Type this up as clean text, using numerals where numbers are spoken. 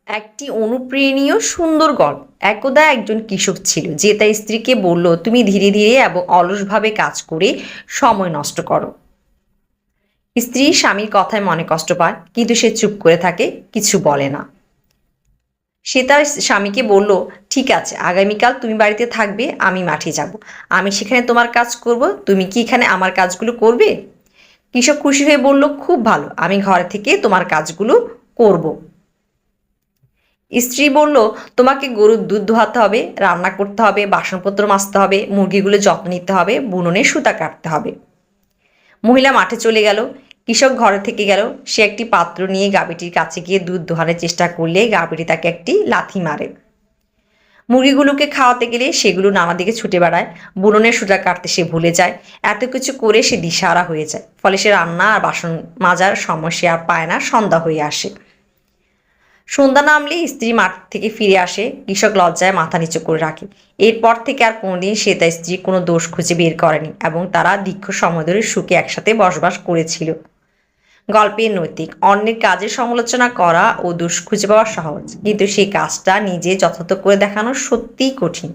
একটি অনুপ্রেরণীয় সুন্দর গল্প। একদা একজন কৃষক ছিল যে তার স্ত্রীকে বলল, তুমি ধীরে ধীরে এবং অলসভাবে কাজ করে সময় নষ্ট করো। স্ত্রী স্বামীর কথায় মনে কষ্ট পায়, কিন্তু সে চুপ করে থাকে, কিছু বলে না। সে তার স্বামীকে বলল, ঠিক আছে, আগামীকাল তুমি বাড়িতে থাকবে, আমি মাঠে যাব। আমি সেখানে তোমার কাজ করব, তুমি কি এখানে আমার কাজগুলো করবে? কৃষক খুশি হয়ে বলল, খুব ভালো, আমি ঘরে থেকে তোমার কাজগুলো করব। স্ত্রী বলল, তোমাকে গরুর দুধ দোহাতে হবে, রান্না করতে হবে, বাসনপত্র মাজতে হবে, মুরগিগুলো যত্ন নিতে হবে, বুননে সুতা কাটতে হবে। মহিলা মাঠে চলে গেল। কৃষক ঘরে থেকে গেল। সে একটি পাত্র নিয়ে গাভীটির কাছে গিয়ে দুধ দোহানোর চেষ্টা করলে গাভীটি তাকে একটি লাথি মারে। মুরগিগুলোকে খাওয়াতে গেলে সেগুলো নানা দিকে ছুটে বেড়ায়। বুননের সুতা কাটতে সে ভুলে যায়। এত কিছু করে সে দিশাহারা হয়ে যায়। ফলে সে রান্না আর বাসন মাজার সময় সে আর পায় না। সন্ধ্যা হয়ে আসে। সন্ধ্যা নামলেই স্ত্রী মাঠ থেকে ফিরে আসে। কৃষক লজ্জায় মাথা নিচু করে রাখে। এরপর থেকে আর কোনোদিন সে তার স্ত্রীর কোনো দোষ খুঁজে বের করেনি এবং তারা দীর্ঘ সময় ধরে সুখে একসাথে বসবাস করেছিল। গল্পের নৈতিক: অন্যের কাজের সমালোচনা করা ও দোষ খুঁজে পাওয়া সহজ, কিন্তু সেই কাজটা নিজে যথার্থ করে দেখানো সত্যিই কঠিন।